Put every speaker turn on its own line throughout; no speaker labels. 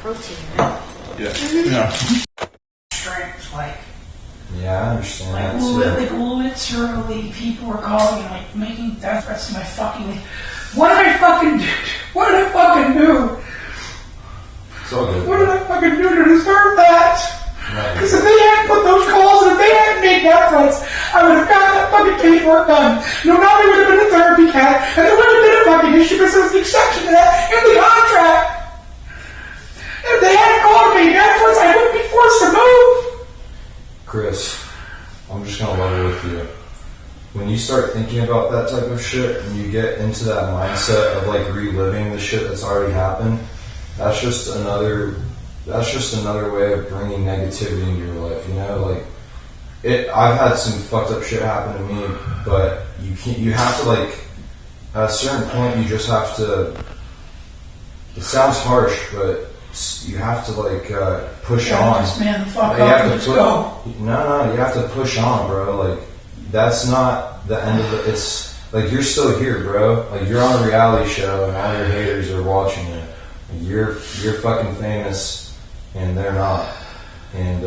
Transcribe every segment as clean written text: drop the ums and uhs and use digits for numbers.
protein, right?
Yeah.
Strength, like.
Yeah, I understand
like, literally, people were calling and like making death threats to my fucking. What did I fucking do? What did I fucking do?
It's all good.
What did I fucking do to deserve that? Because if they hadn't put those calls and if they hadn't made death threats, I would have got that fucking paperwork done. No, now there would have been a therapy cat, and there would have been a fucking issue because there was an exception to that in the contract. And if they hadn't called me death threats, I wouldn't be forced to move.
Chris, I'm just gonna level with you. When you start thinking about that type of shit and you get into that mindset of like reliving the shit that's already happened, that's just another way of bringing negativity into your life. You know, like I've had some fucked up shit happen to me, but you have to like at a certain point you just have to. It sounds harsh, but you have to like push on.
Just man the fuck up and let's go.
No, you have to push on, bro. Like that's not the end of it. It's like you're still here, bro. Like you're on a reality show and all your haters are watching you. You're fucking famous and they're not. And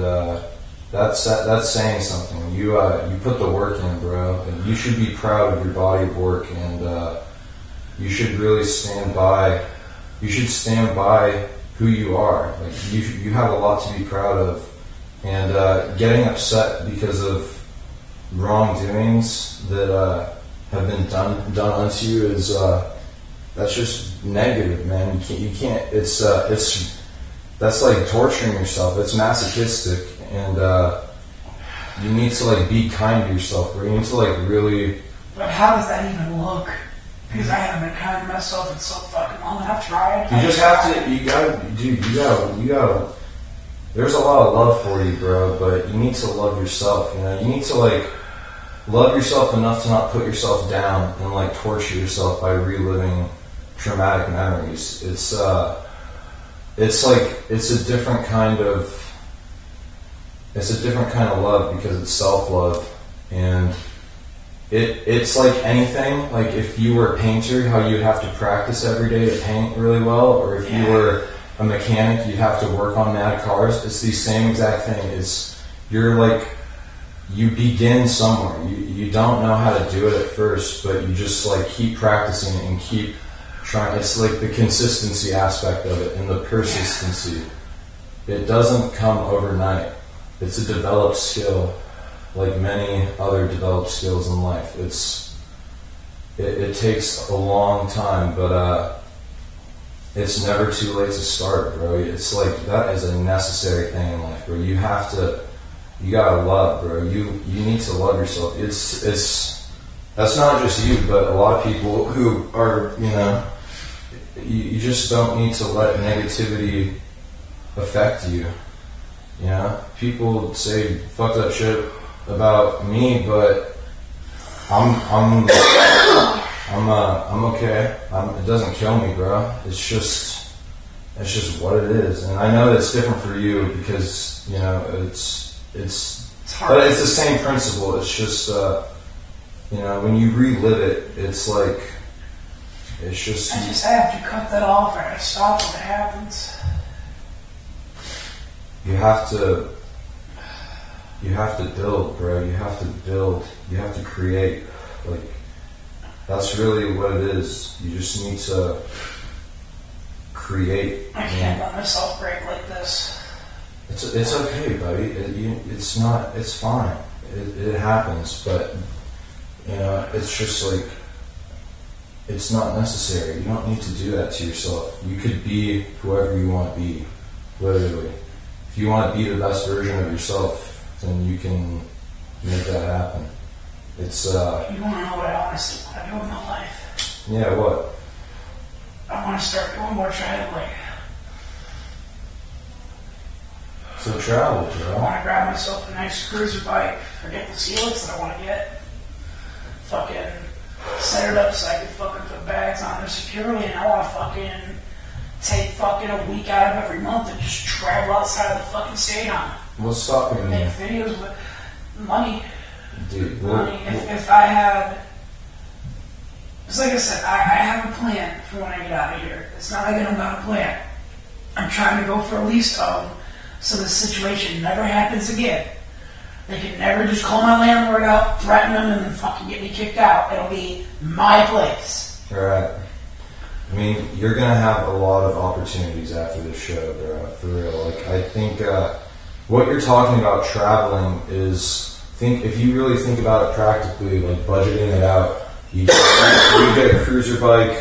that's saying something. You put the work in, bro. And you should be proud of your body of work, and you should really stand by. You should stand by who you are. Like you have a lot to be proud of, and getting upset because of wrongdoings that have been done unto you is that's just negative, man. You can't. It's that's like torturing yourself. It's masochistic, and you need to like be kind to yourself. Bro. You need to like really.
But how does that even look? Because I haven't been kind to myself in so fucking long, and I've tried.
You just have to. You gotta. There's a lot of love for you, bro. But you need to love yourself. You know, you need to like love yourself enough to not put yourself down and like torture yourself by reliving traumatic memories. It's a different kind of love because it's self-love, and it's like anything. Like if you were a painter, how you'd have to practice every day to paint really well, or if you were a mechanic, you'd have to work on mad cars. It's the same exact thing. You begin somewhere. You don't know how to do it at first, but you just like keep practicing it and keep trying. It's like the consistency aspect of it and the persistency. It doesn't come overnight. It's a developed skill, like many other developed skills in life. It takes a long time, but it's never too late to start, bro. It's like that is a necessary thing in life, bro. You gotta love, bro. You need to love yourself. It's that's not just you, but a lot of people who are, you know, you just don't need to let negativity affect you. You know, people say fucked up shit about me, but I'm okay. It doesn't kill me, bro. It's just what it is, and I know it's different for you because you know it's hard. But it's the same principle. It's just you know, when you relive it, it's like it's just.
I just have to cut that off and I stop when it happens.
You have to build, bro. You have to build. You have to create. Like, that's really what it is. You just need to create.
I can't let myself break like this.
It's okay, buddy. It's fine. It happens, but you know, it's just like it's not necessary. You don't need to do that to yourself. You could be whoever you want to be, literally. If you want to be the best version of yourself, then you can make that happen. It's
You want to know what I honestly want to do in my life?
Yeah, what?
I want to start doing more traveling.
So travel, bro.
I want to grab myself a nice cruiser bike. Forget the Helix that I want to get. Fucking set it up so I can fucking put bags on there securely, and I want to fucking take fucking a week out of every month and just travel outside of the fucking state on it.
What's stopping you?
Make videos with money.
Dude,
money. If I had, it's like I said, I have a plan for when I get out of here. It's not like I don't got a plan. I'm trying to go for a lease own, so this situation never happens again. They can never just call my landlord out, threaten them, and then fucking get me kicked out. It'll be my place.
Right. I mean, you're gonna have a lot of opportunities after this show, bro. For real. Like, I think what you're talking about traveling is, if you really think about it practically, like budgeting it out. You get a cruiser bike,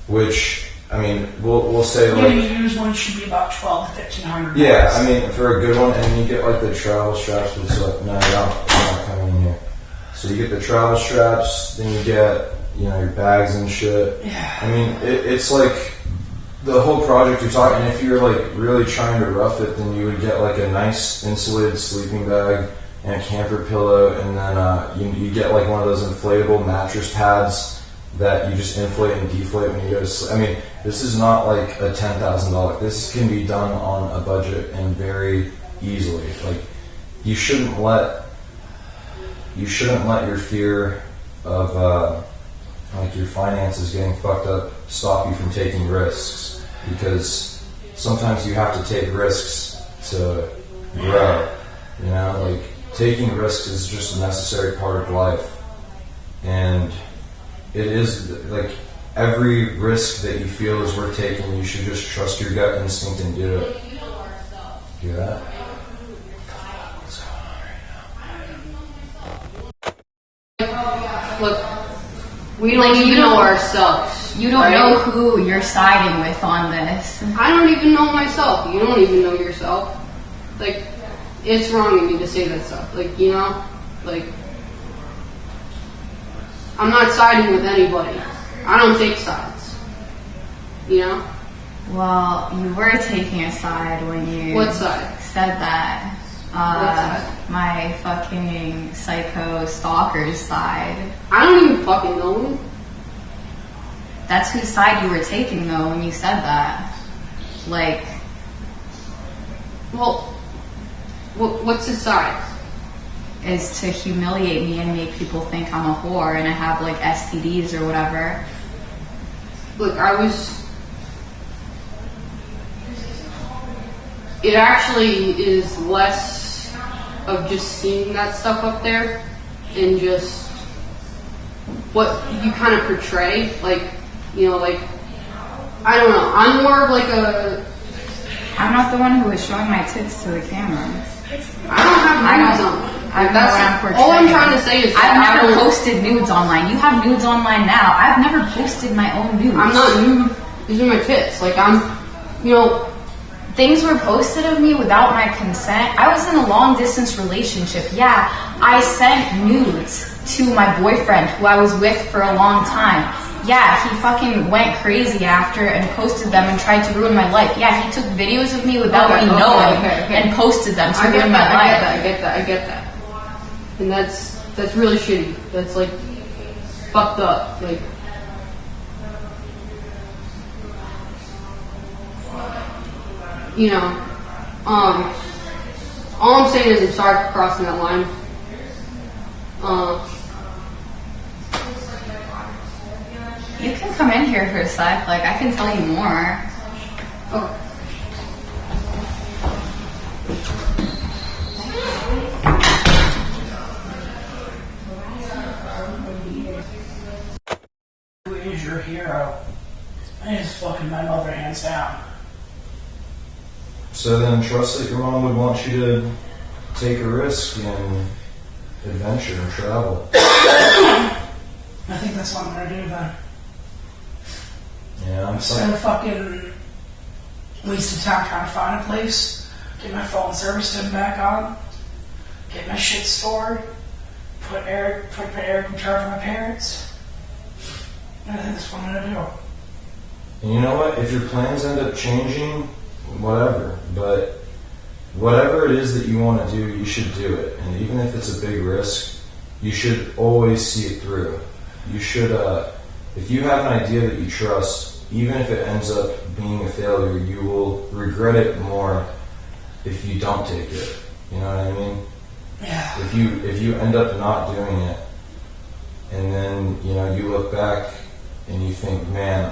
which, I mean, we'll say like...
Yeah, your used one should be about $1,200 to $1,500.
Yeah, I mean, for a good one, and you get like the travel straps, which is like, no, you're not coming in here. So you get the travel straps, then you get, you know, your bags and shit.
Yeah.
I mean, it's like the whole project you're talking, and if you're like really trying to rough it, then you would get like a nice insulated sleeping bag and a camper pillow, and then you get like one of those inflatable mattress pads that you just inflate and deflate when you go to sleep. I mean, this is not like a $10,000. This can be done on a budget and very easily. Like, you shouldn't let your fear of like your finances getting fucked up stop you from taking risks, because sometimes you have to take risks to grow. You know, like, taking risks is just a necessary part of life, and it is like every risk that you feel is worth taking, you should just trust your gut instinct and do it. Hear that? What's going on right now?
Look, we don't even know ourselves.
You don't know who you're siding with on this.
I don't even know myself. You don't even know yourself. Like, it's wrong of me to say that stuff. Like, you know? Like, I'm not siding with anybody. I don't take sides. You know?
Well, you were taking a side when you
What side?
said that.
What side?
My fucking psycho stalker's side.
I don't even fucking know him.
That's whose side you were taking, though, when you said that. Like,
Well, what's his side?
is to humiliate me and make people think I'm a whore and I have, like, STDs or whatever.
Look, it actually is less of just seeing that stuff up there and just what you kind of portray. Like, you know, like, I don't know. I'm more of like
I'm not the one who was showing my tits to the camera.
I don't have nudes online. All I'm trying to say is
I've never posted nudes online. You have nudes online now. I've never posted my own nudes.
I'm not nude. These are my tits. Like, you know,
things were posted of me without my consent. I was in a long distance relationship. Yeah, I sent nudes to my boyfriend who I was with for a long time. Yeah, he fucking went crazy after and posted them and tried to ruin my life. Yeah, he took videos of me without me knowing and posted them to ruin my life.
I get that. And that's really shitty. That's like fucked up. Like, you know, all I'm saying is I'm sorry for crossing that line.
You can come in here for a sec. Like, I can tell you more.
Oh.
Who is your hero? It is fucking my mother, hands down.
So then trust that your mom would want you to take a risk and adventure and travel.
I think that's what I'm gonna do then.
Yeah, I'm
Instead of fucking wasting time trying to find a place, get my phone service turned back on, get my shit stored, put Eric in charge of my parents. And I think that's what I'm gonna do.
And you know what? If your plans end up changing, whatever. But whatever it is that you want to do, you should do it. And even if it's a big risk, you should always see it through. You should, if you have an idea that you trust, even if it ends up being a failure, you will regret it more if you don't take it. You know what I mean?
Yeah.
If you end up not doing it, and then you look back and you think, man,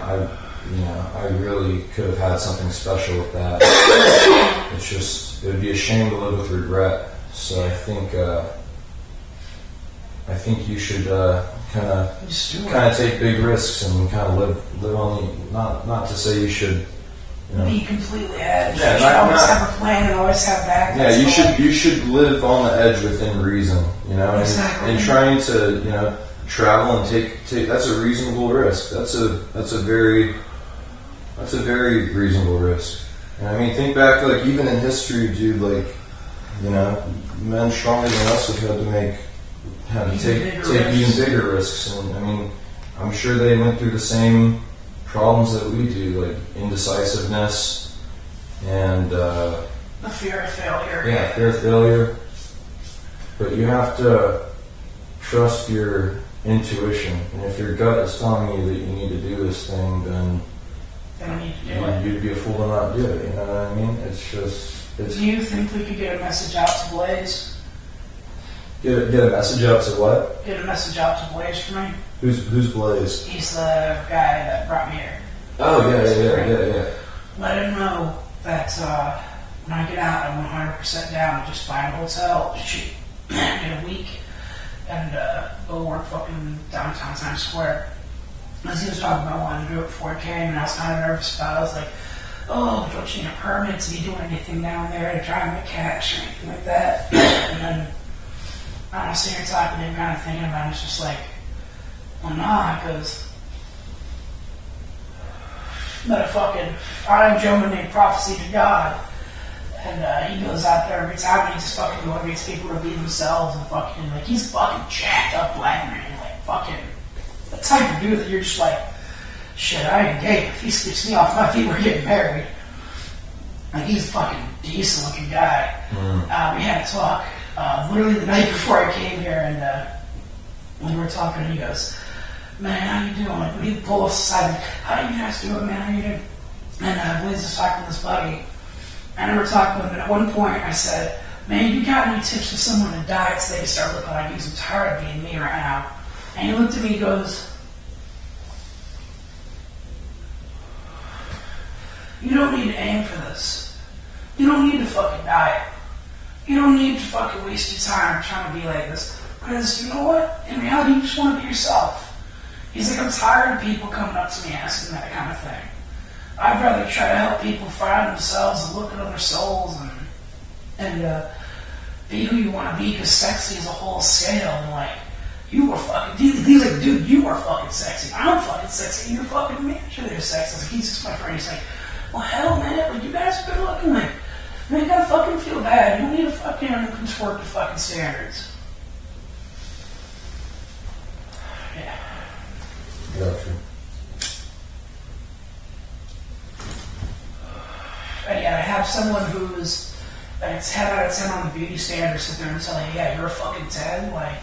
you know, I really could have had something special with that. It's just, it would be a shame to live with regret. So I think you should kind of take big risks and kind of live on the, not to say you should, you know,
be completely edged.
Yeah,
You should always have a plan and always have backups.
Yeah, you should live on the edge within reason, you know,
Exactly.
and trying to, you know, travel and take that's a reasonable risk. That's a very reasonable risk. And I mean, think back, like, even in history, dude, like, you know, men stronger than us have had to take even bigger risks. And I mean, I'm sure they went through the same problems that we do, like indecisiveness and
the fear of failure.
Yeah, fear of failure. But you have to trust your intuition, and if your gut is telling you that you need to do this thing, then you'd be a fool to not do it. You know what I mean?
Do you think we could get a message out to Blaze?
Get a message out to what?
Get a message out to Blaze for me.
Who's Blaze?
He's the guy that brought me here.
Oh yeah.
Let him know that when I get out, I'm 100% down to just find a hotel, shoot, in a week, and go work fucking downtown Times Square. As he was talking about wanting to do it before he came, and I was kind of nervous about it. I was like, oh, don't you need a permit to be doing anything down there to try and make cash or anything like that? And then I was sitting here talking to him, kind of thinking about it. It's just like, well, nah, because I am Joe named Prophecy to God. And he goes out there every time and he just fucking motivates people to be themselves and fucking, like, he's fucking jacked up black man, like, fucking, the type of dude that you're just like, shit, I ain't gay. If he skips me off my feet, we're getting married. Like, he's a fucking decent looking guy. We had a talk literally the night before I came here, and when we were talking, he goes, man, how you doing? We pull us aside, how you guys doing, man? How you doing? And Blaze was talking to this buddy. I never talked to him, but at one point I said, man, you got any tips for someone to diet so they can start looking like you? I'm tired of being me right now. And he looked at me and goes, you don't need to aim for this. You don't need to fucking diet. You don't need to fucking waste your time trying to be like this. Because you know what? In reality, you just want to be yourself. He's like, I'm tired of people coming up to me asking that kind of thing. I'd rather try to help people find themselves and look at their souls and be who you want to be, because sexy is a whole scale. And like, you were fucking, he's like, dude, you are fucking sexy. I'm fucking sexy. You're fucking manager there sexy. I was like, he's just my friend. He's like, well, hell, man, like, you guys are good looking. Like, man, you gotta fucking feel bad. You don't need to fucking contort to fucking standards. Yeah.
Gotcha.
But yeah, to have someone who's like 10 out of 10 on the beauty standard sit there and tell you, yeah, you're a fucking 10, like,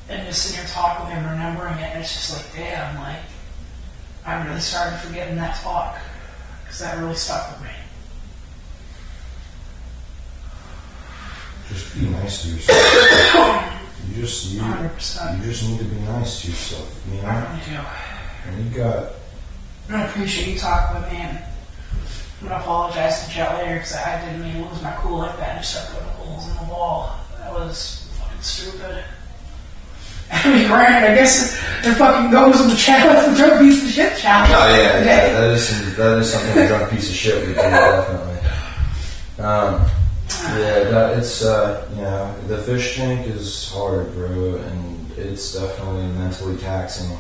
and just sit here talking with him, remembering it, and it's just like, damn, like, I really started forgetting that talk, because that really stuck with me.
Just be nice to yourself. You just
100%.
You just need to be nice to yourself. You know?
I really do.
And you got.
And I appreciate you talking with me, and I'm gonna apologize to Jet later because I didn't mean to lose my cool like that and just start putting holes in the wall. That was fucking stupid. I mean, granted, I guess it fucking goes in the challenge, the drunk piece of shit challenge.
Oh yeah. That is something a drunk piece of shit would do, definitely. It's you know, the fish tank is hard, bro, and it's definitely mentally taxing.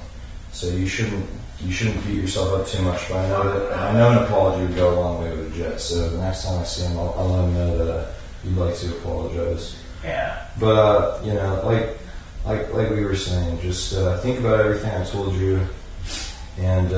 So you shouldn't beat yourself up too much. But I know an apology would go a long way with a Jet. So the next time I see him, I'll let him know that you'd like to apologize.
Yeah.
But you know, like we were saying, just think about everything I told you, and you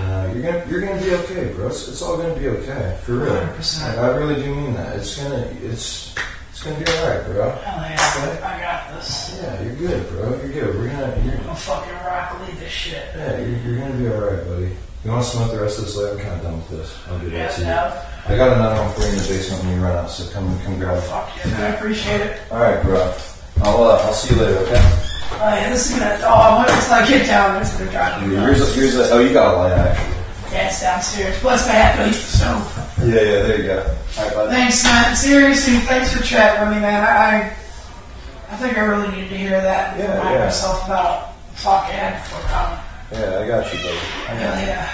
know, you're gonna be okay, bro. It's all gonna be okay, for real.
100%.
Like, I really do mean that. It's gonna be alright, bro.
Hell yeah, okay. I got this.
Yeah, you're good, bro. You're good.
I'm gonna fucking rock lead this shit.
Yeah, you're gonna be alright, buddy. You want to smoke the rest of this later? I'm kind of done with this. I'll do that to you. I got another one for you in the basement when you run out, so come grab it.
Fuck yeah, man. I appreciate it.
Alright, bro. I'll see you later, okay?
Oh yeah, this is gonna. Oh, once I get down, it's gonna drive me nuts.
Here's a. Oh, you got a light actually.
Yeah, it's downstairs. Plus, I have to eat the stove.
Yeah, there you go. All right, bud.
Thanks, man. Seriously, thanks for chatting with me, man. I think I really needed to hear that and remind myself about talking before coming.
Yeah, I got you, buddy.
Hell yeah.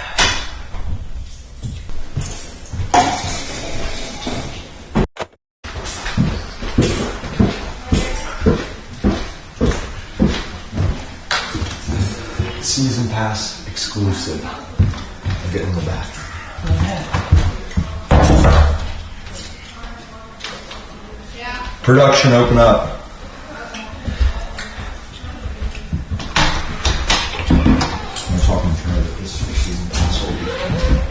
Season pass exclusive. I'll get in the back. Production, open up. I'm talking to her that this is for season pass holders.